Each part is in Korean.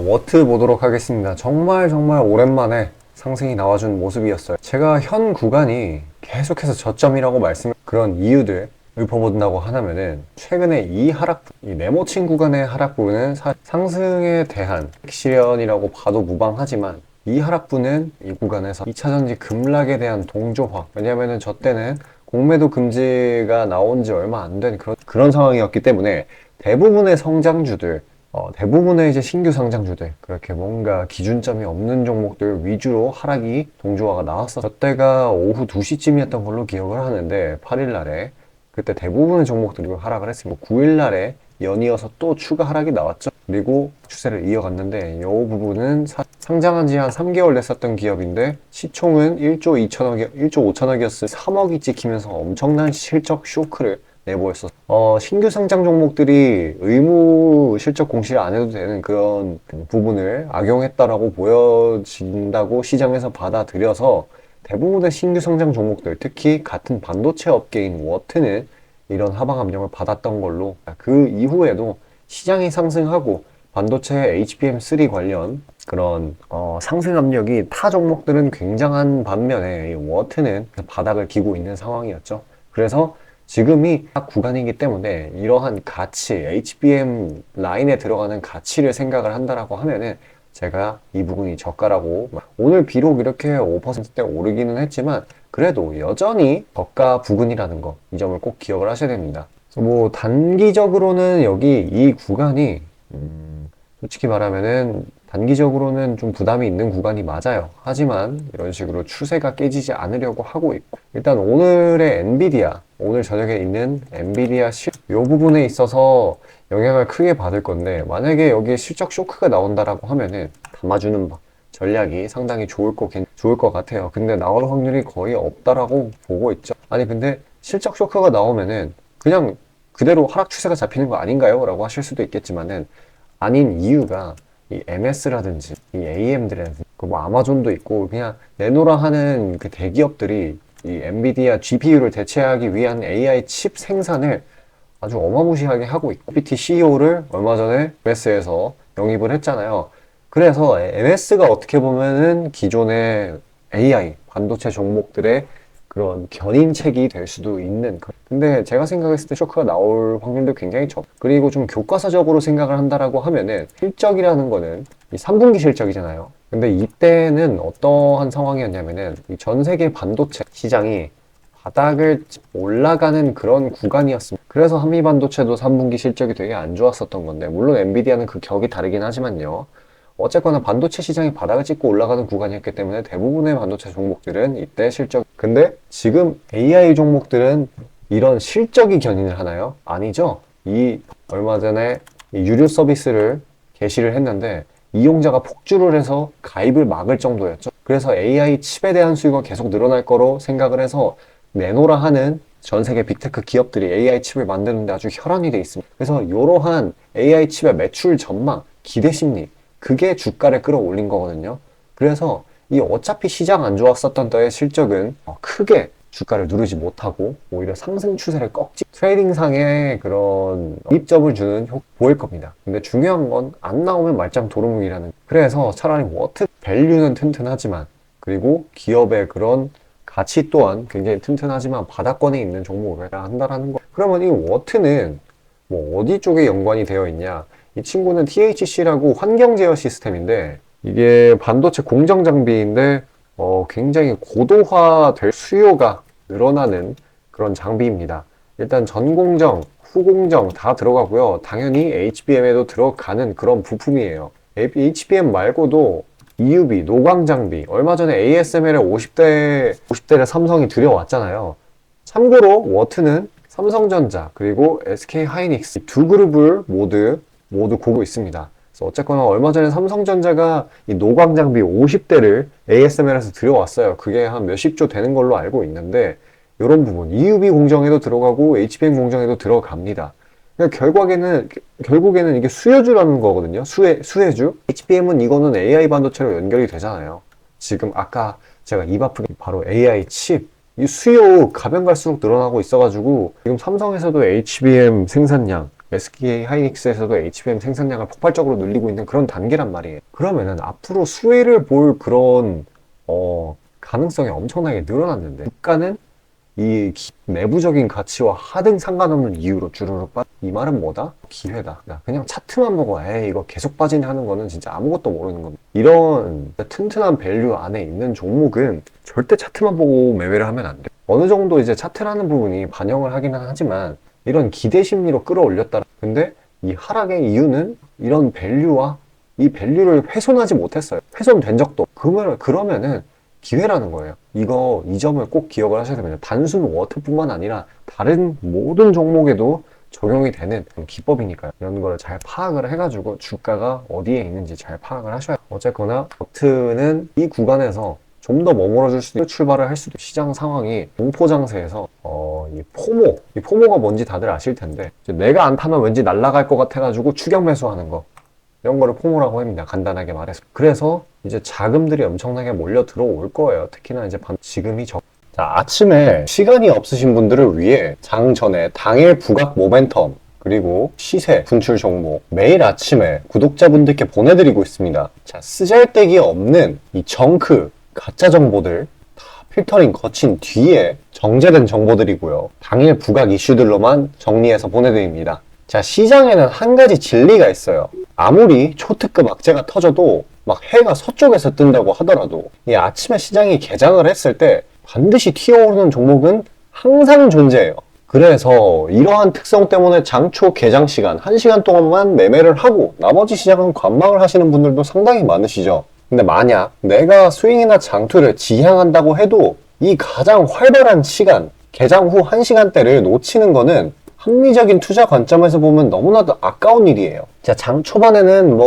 워트 보도록 하겠습니다. 정말 오랜만에 상승이 나와준 모습이었어요. 제가 현 구간이 계속해서 저점이라고 그런 이유들 읊어본다고 하면은 최근에 이 네모친 구간의 하락 부분은 상승에 대한 액션이라고 봐도 무방하지만 이 하락부는 이 구간에서 2차전지 급락에 대한 동조화, 왜냐면은 저 때는 공매도 금지가 나온 지 얼마 안 된 그런 상황이었기 때문에 대부분의 성장주들, 대부분의 이제 신규 상장주들, 그렇게 뭔가 기준점이 없는 종목들 위주로 하락이 동조화가 나왔어. 저 때가 오후 2시쯤이었던 걸로 기억을 하는데 8일 날에 그때 대부분의 종목들이 하락을 했습니다. 9일 날에 연이어서 또 추가 하락이 나왔죠. 그리고 추세를 이어갔는데 이 부분은 상장한 지 한 3개월 됐었던 기업인데 시총은 1조 5천억이었을 3억이 찍히면서 엄청난 실적 쇼크를 내보였어. 신규 상장 종목들이 의무 실적 공시를 안 해도 되는 그런 부분을 악용했다라고 보여진다고 시장에서 받아들여서 대부분의 신규 상장 종목들, 특히 같은 반도체 업계인 워트는 이런 하방 압력을 받았던 걸로, 그 이후에도 시장이 상승하고 반도체 HBM3 관련 그런 상승 압력이 타 종목들은 굉장한 반면에 이 워트는 바닥을 기고 있는 상황이었죠. 그래서 지금이 딱 구간이기 때문에 이러한 가치, HBM 라인에 들어가는 가치를 생각을 한다라고 하면은 제가 이 부분이 저가라고, 오늘 비록 이렇게 5%대 오르기는 했지만 그래도 여전히 저가 부근이라는 거, 이 점을 꼭 기억을 하셔야 됩니다. 뭐 단기적으로는 여기 이 구간이 솔직히 말하면은 단기적으로는 좀 부담이 있는 구간이 맞아요. 하지만 이런 식으로 추세가 깨지지 않으려고 하고 있고, 일단 오늘의 엔비디아, 오늘 저녁에 있는 엔비디아 이 부분에 있어서 영향을 크게 받을 건데, 만약에 여기에 실적 쇼크가 나온다라고 하면은 담아주는 전략이 상당히 좋을 것 같아요. 근데 나올 확률이 거의 없다라고 보고 있죠. 아니 근데 실적 쇼크가 나오면은 그냥 그대로 하락 추세가 잡히는 거 아닌가요? 라고 하실 수도 있겠지만은 아닌 이유가 이 MS라든지 이 AM들이라든지 뭐 아마존도 있고 그냥 내놓으라 하는 그 대기업들이 이 엔비디아 GPU를 대체하기 위한 AI 칩 생산을 아주 어마무시하게 하고 있고, GPT CEO를 얼마 전에 MS에서 영입을 했잖아요. 그래서 MS가 어떻게 보면은 기존의 AI 반도체 종목들의 그런 견인책이 될 수도 있는, 근데 제가 생각했을 때 쇼크가 나올 확률도 굉장히 적. 그리고 좀 교과서적으로 생각을 한다라고 하면은 실적이라는 거는 이 3분기 실적이잖아요. 근데 이때는 어떠한 상황이었냐면은 이 전 세계 반도체 시장이 바닥을 올라가는 그런 구간이었습니다. 그래서 한미 반도체도 3분기 실적이 되게 안 좋았었던 건데, 물론 엔비디아는 그 격이 다르긴 하지만요. 어쨌거나 반도체 시장이 바닥을 찍고 올라가는 구간이었기 때문에 대부분의 반도체 종목들은 이때 근데 지금 AI 종목들은 이런 실적이 견인을 하나요? 아니죠. 얼마 전에 이 유료 서비스를 개시를 했는데 이용자가 폭주를 해서 가입을 막을 정도였죠. 그래서 AI 칩에 대한 수요가 계속 늘어날 거로 생각을 해서 내노라 하는 전 세계 빅테크 기업들이 AI 칩을 만드는데 아주 혈안이 돼 있습니다. 그래서 이러한 AI 칩의 매출 전망, 기대 심리, 그게 주가를 끌어올린 거거든요. 그래서 이 어차피 시장 안 좋았었던 때의 실적은 크게 주가를 누르지 못하고 오히려 상승 추세를 트레이딩상의 그런 입점을 주는 보일 겁니다. 근데 중요한 건 안 나오면 말짱 도루묵이라는. 그래서 차라리 워트 밸류는 튼튼하지만, 그리고 기업의 그런 가치 또한 굉장히 튼튼하지만 바닥권에 있는 종목을 한다라는 거. 그러면 이 워트는 뭐 어디 쪽에 연관이 되어 있냐? 이 친구는 THC라고 환경 제어 시스템인데, 이게 반도체 공정 장비인데 굉장히 고도화될 수요가 늘어나는 그런 장비입니다. 일단 전공정, 후공정 다 들어가고요. 당연히 HBM에도 들어가는 그런 부품이에요. HBM 말고도 EUV, 노광 장비, 얼마 전에 ASML에 50대를 삼성이 들여왔잖아요. 참고로 워트는 삼성전자 그리고 SK 하이닉스 두 그룹을 모두 보고 있습니다. 그래서 어쨌거나 얼마 전에 삼성전자가 이 노광 장비 50대를 ASML에서 들여왔어요. 그게 한 몇십 조 되는 걸로 알고 있는데, 이런 부분 EUV 공정에도 들어가고 HBM 공정에도 들어갑니다. 그러니까 결국에는 이게 수혜주라는 거거든요. 수혜주. HBM은 이거는 AI 반도체로 연결이 되잖아요. 지금 아까 제가 입 아프게 바로 AI 칩, 이 수요 가면 갈수록 늘어나고 있어가지고 지금 삼성에서도 HBM 생산량, SK 하이닉스에서도 HBM 생산량을 폭발적으로 늘리고 있는 그런 단계란 말이에요. 그러면은 앞으로 수혜를 볼 그런 가능성이 엄청나게 늘어났는데 국가는 이 내부적인 가치와 하등 상관없는 이유로 주르륵 빠져. 이 말은 뭐다? 기회다. 그냥 차트만 보고 에이 이거 계속 빠지네 하는 거는 진짜 아무것도 모르는 겁니다. 이런 튼튼한 밸류 안에 있는 종목은 절대 차트만 보고 매매를 하면 안 돼. 어느 정도 이제 차트라는 부분이 반영을 하기는 하지만 이런 기대 심리로 끌어올렸다. 근데 이 하락의 이유는 이런 밸류와 이 밸류를 훼손하지 못했어요. 훼손된 적도. 그러면은 기회라는 거예요. 이 점을 꼭 기억을 하셔야 됩니다. 단순 워트뿐만 아니라 다른 모든 종목에도 적용이 되는 기법이니까요. 이런 거를 잘 파악을 해가지고 주가가 어디에 있는지 잘 파악을 하셔야 돼요. 어쨌거나 워트는 이 구간에서 좀 더 머물러줄 수도 있고 출발을 할 수도 있고 시장 상황이 공포장세에서 이 포모가 뭔지 다들 아실 텐데 내가 안 타면 왠지 날아갈 것 같아가지고 추격 매수하는 거 이런 거를 포모라고 합니다. 간단하게 말해서. 그래서 이제 자금들이 엄청나게 몰려 들어올 거예요. 특히나 이제 지금이 자, 아침에 시간이 없으신 분들을 위해 장 전에 당일 부각 모멘텀 그리고 시세 분출 종목 매일 아침에 구독자분들께 보내드리고 있습니다. 자, 쓰잘데기 없는 이 정크 가짜 정보들 다 필터링 거친 뒤에 정제된 정보들이고요. 당일 부각 이슈들로만 정리해서 보내드립니다. 자, 시장에는 한 가지 진리가 있어요. 아무리 초특급 악재가 터져도 막 해가 서쪽에서 뜬다고 하더라도 이 아침에 시장이 개장을 했을 때 반드시 튀어오르는 종목은 항상 존재해요. 그래서 이러한 특성 때문에 장초 개장 시간 1시간 동안만 매매를 하고 나머지 시장은 관망을 하시는 분들도 상당히 많으시죠. 근데 만약 내가 스윙이나 장투를 지향한다고 해도 이 가장 활발한 시간, 개장 후 1시간대를 놓치는 거는 합리적인 투자 관점에서 보면 너무나도 아까운 일이에요. 자, 장 초반에는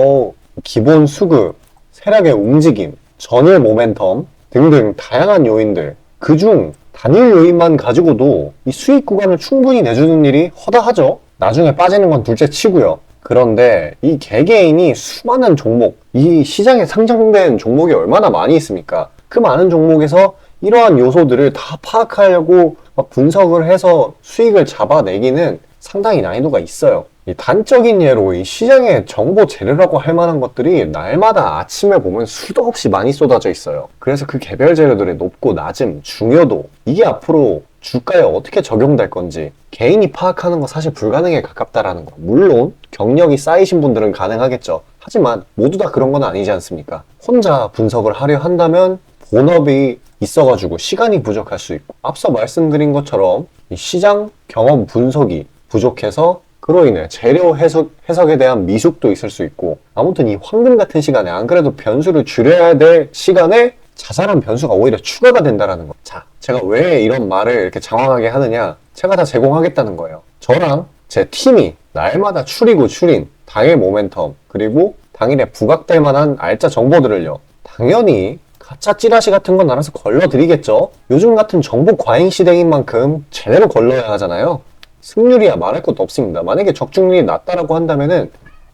기본 수급, 세력의 움직임, 전일 모멘텀 등등 다양한 요인들, 그중 단일 요인만 가지고도 이 수익 구간을 충분히 내주는 일이 허다하죠. 나중에 빠지는 건 둘째 치고요. 그런데 이 개개인이 수많은 종목, 이 시장에 상장된 종목이 얼마나 많이 있습니까? 그 많은 종목에서 이러한 요소들을 다 파악하려고 분석을 해서 수익을 잡아내기는 상당히 난이도가 있어요. 이 단적인 예로 이 시장의 정보 재료라고 할 만한 것들이 날마다 아침에 보면 수도 없이 많이 쏟아져 있어요. 그래서 그 개별 재료들의 높고 낮음, 중요도 이게 앞으로 주가에 어떻게 적용될 건지 개인이 파악하는 거 사실 불가능에 가깝다라는 거. 물론 경력이 쌓이신 분들은 가능하겠죠. 하지만 모두 다 그런 건 아니지 않습니까? 혼자 분석을 하려 한다면 본업이 있어가지고 시간이 부족할 수 있고 앞서 말씀드린 것처럼 이 시장 경험 분석이 부족해서 그로 인해 재료 해석에 대한 미숙도 있을 수 있고 아무튼 이 황금 같은 시간에 안 그래도 변수를 줄여야 될 시간에 자잘한 변수가 오히려 추가가 된다는 거. 자, 제가 왜 이런 말을 이렇게 장황하게 하느냐? 제가 다 제공하겠다는 거예요. 저랑 제 팀이 날마다 추린 당일 모멘텀 그리고 당일에 부각될 만한 알짜 정보들을요. 당연히 가짜 찌라시 같은 건 알아서 걸러드리겠죠. 요즘 같은 정보 과잉 시대인 만큼 제대로 걸러야 하잖아요. 승률이야 말할 것도 없습니다. 만약에 적중률이 낮다라고 한다면은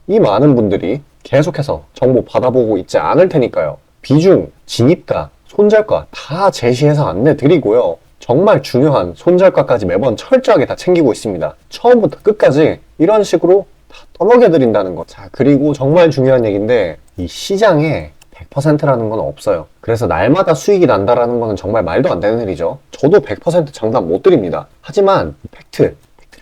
이 많은 분들이 계속해서 정보 받아보고 있지 않을 테니까요. 비중, 진입가, 손절가 다 제시해서 안내드리고요. 정말 중요한 손절가까지 매번 철저하게 다 챙기고 있습니다. 처음부터 끝까지 이런 식으로 다 떠먹여드린다는 것. 자, 그리고 정말 중요한 얘기인데 이 시장에 100%라는 건 없어요. 그래서 날마다 수익이 난다라는 거는 정말 말도 안 되는 일이죠. 저도 100% 장담 못 드립니다. 하지만 팩트를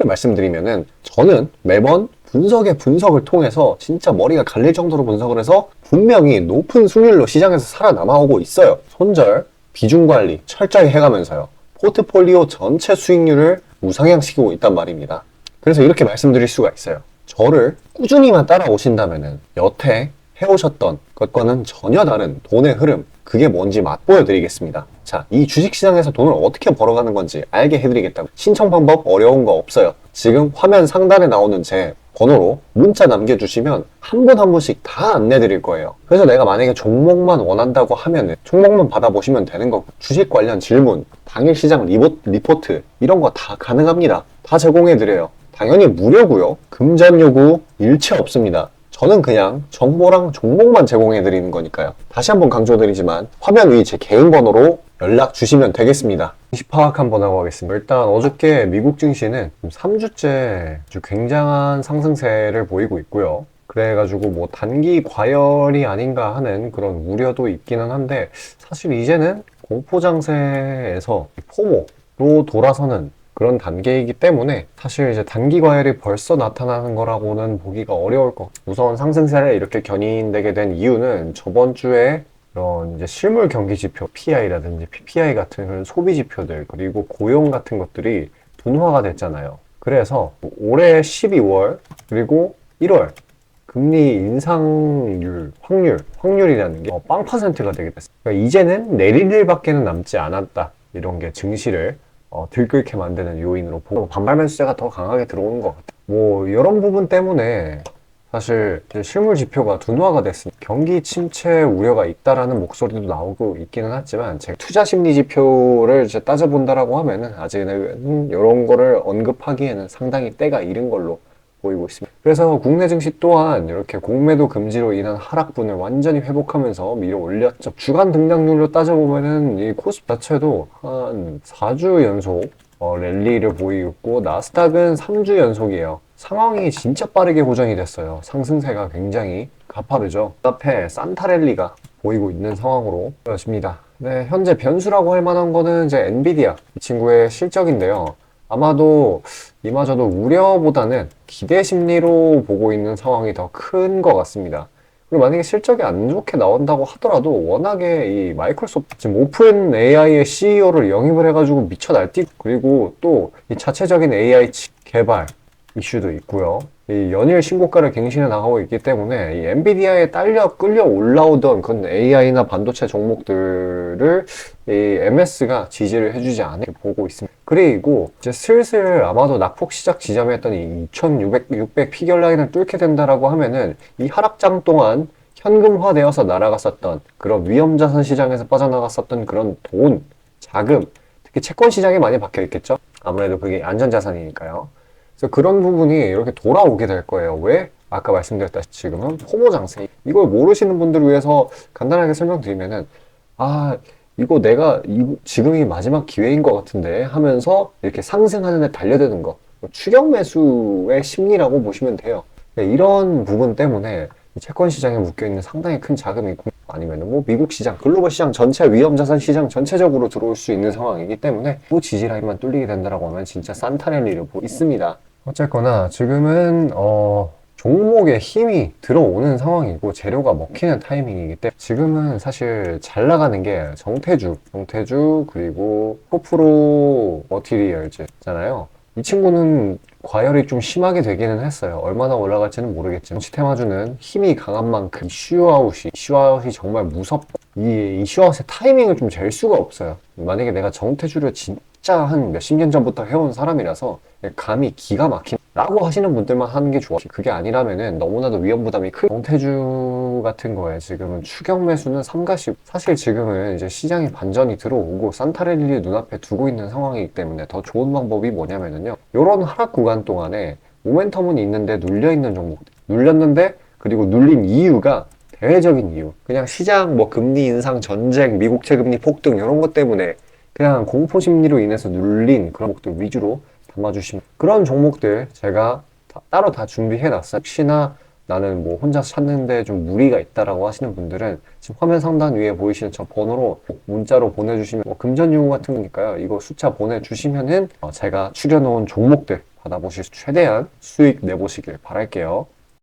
말씀드리면은 저는 매번 분석을 통해서 진짜 머리가 갈릴 정도로 분석을 해서 분명히 높은 수익률로 시장에서 살아남아오고 있어요. 손절, 비중 관리 철저히 해가면서요. 포트폴리오 전체 수익률을 우상향시키고 있단 말입니다. 그래서 이렇게 말씀드릴 수가 있어요. 저를 꾸준히만 따라오신다면은 여태 해오셨던 것과는 전혀 다른 돈의 흐름, 그게 뭔지 맛보여 드리겠습니다. 자, 이 주식시장에서 돈을 어떻게 벌어가는 건지 알게 해드리겠다고. 신청 방법 어려운 거 없어요. 지금 화면 상단에 나오는 제 번호로 문자 남겨주시면 한 분 한 분씩 다 안내드릴 거예요. 그래서 내가 만약에 종목만 원한다고 하면은 종목만 받아보시면 되는 거고 주식 관련 질문, 당일 시장 리포트 이런 거 다 가능합니다. 다 제공해드려요. 당연히 무료고요. 금전 요구 일체 없습니다. 저는 그냥 정보랑 종목만 제공해드리는 거니까요. 다시 한번 강조드리지만 화면 위 제 개인 번호로 연락 주시면 되겠습니다. 증시 파악 한번 하고 가겠습니다. 일단 어저께 미국 증시는 3주째 아주 굉장한 상승세를 보이고 있고요. 그래가지고 뭐 단기 과열이 아닌가 하는 그런 우려도 있기는 한데, 사실 이제는 공포장세에서 포모로 돌아서는 그런 단계이기 때문에 사실 이제 단기 과열이 벌써 나타나는 거라고는 보기가 어려울 것 같아요. 우선 상승세를 이렇게 견인되게 된 이유는 저번 주에 이런 이제 실물 경기 지표, PI라든지 PPI 같은 그런 소비 지표들, 그리고 고용 같은 것들이 둔화가 됐잖아요. 그래서 올해 12월 그리고 1월 금리 인상률, 확률이라는 게 0%가 되게 됐어요. 그러니까 이제는 내릴 일밖에는 남지 않았다. 이런 게 증시를 들끓게 만드는 요인으로 보고, 반발 매수세가 더 강하게 들어오는 것 같아요. 뭐 이런 부분 때문에 사실 이제 실물 지표가 둔화가 됐습니다. 경기 침체 우려가 있다라는 목소리도 나오고 있기는 하지만, 제가 투자 심리 지표를 이제 따져본다라고 하면은 아직은 이런 거를 언급하기에는 상당히 때가 이른 걸로 보이고 있습니다. 그래서 국내 증시 또한 이렇게 공매도 금지로 인한 하락분을 완전히 회복하면서 밀어 올렸죠. 주간 등락률로 따져보면은 이 코스피 자체도 한 4주 연속 랠리를 보이고, 나스닥은 3주 연속이에요. 상황이 진짜 빠르게 고정이 됐어요. 상승세가 굉장히 가파르죠. 그 앞에 산타 랠리가 보이고 있는 상황으로 보여집니다. 네, 현재 변수라고 할 만한 거는 이제 엔비디아 이 친구의 실적인데요. 아마도 이마저도 우려보다는 기대 심리로 보고 있는 상황이 더 큰 것 같습니다. 그리고 만약에 실적이 안 좋게 나온다고 하더라도 워낙에 이 마이크로소프트 지금 오픈 AI의 CEO를 영입을 해가지고 미쳐 날뛰고, 그리고 또 이 자체적인 AI 칩 개발 이슈도 있고요. 이 연일 신고가를 갱신해 나가고 있기 때문에 이 엔비디아에 끌려 올라오던 그런 AI나 반도체 종목들을 이 MS가 지지를 해주지 않게 보고 있습니다. 그리고 이제 슬슬 아마도 낙폭 시작 지점이었던 이 2600 피겨 라인을 뚫게 된다라고 하면은 이 하락장 동안 현금화되어서 날아갔었던 그런 위험자산 시장에서 빠져나갔었던 그런 돈, 자금, 특히 채권 시장에 많이 박혀 있겠죠. 아무래도 그게 안전자산이니까요. 그래서 그런 부분이 이렇게 돌아오게 될 거예요. 왜? 아까 말씀드렸다시피 지금은 포모 장세. 이걸 모르시는 분들을 위해서 간단하게 설명드리면은, 이거 내가 지금이 마지막 기회인 것 같은데 하면서 이렇게 상승하는 데 달려드는 거. 추격 매수의 심리라고 보시면 돼요. 이런 부분 때문에 채권 시장에 묶여있는 상당히 큰 자금이, 아니면 뭐 미국 시장, 글로벌 시장 전체, 위험자산 시장 전체적으로 들어올 수 있는 상황이기 때문에 그 지지 라인만 뚫리게 된다라고 하면 진짜 산타랠리를 보고 있습니다. 어쨌거나 지금은 종목에 힘이 들어오는 상황이고 재료가 먹히는 타이밍이기 때문에, 지금은 사실 잘 나가는 게 정태주 그리고 코프로 머티리얼즈 있잖아요. 이 친구는 과열이 좀 심하게 되기는 했어요. 얼마나 올라갈지는 모르겠지만 시테마주는 힘이 강한 만큼 이슈아웃이 정말 무섭고, 이 이슈아웃의 타이밍을 좀 잴 수가 없어요. 만약에 내가 정태주를 진짜 한 몇십 년 전부터 해온 사람이라서 감이 기가 막힌 라고 하시는 분들만 하는 게 좋아. 그게 아니라면은 너무나도 위험 부담이 큰 정태주 같은 거에 지금은 추격 매수는 삼가시고, 사실 지금은 이제 시장에 반전이 들어오고 산타랠리를 눈앞에 두고 있는 상황이기 때문에 더 좋은 방법이 뭐냐면은요, 요런 하락 구간 동안에 모멘텀은 있는데 눌려있는 종목들, 눌렸는데 그리고 눌린 이유가 대외적인 이유, 그냥 시장 뭐 금리 인상, 전쟁, 미국 채금리 폭등 이런 것 때문에 그냥 공포 심리로 인해서 눌린 그런 종목들 위주로 담아주시면, 그런 종목들 제가 따로 다 준비해 놨어요. 혹시나 나는 뭐 혼자 찾는데 좀 무리가 있다라고 하시는 분들은 지금 화면 상단 위에 보이시는 저 번호로 문자로 보내주시면, 금전 요구 같은 거니까요, 이거 숫자 보내주시면은 제가 추려놓은 종목들 받아보실 수, 최대한 수익 내보시길 바랄게요.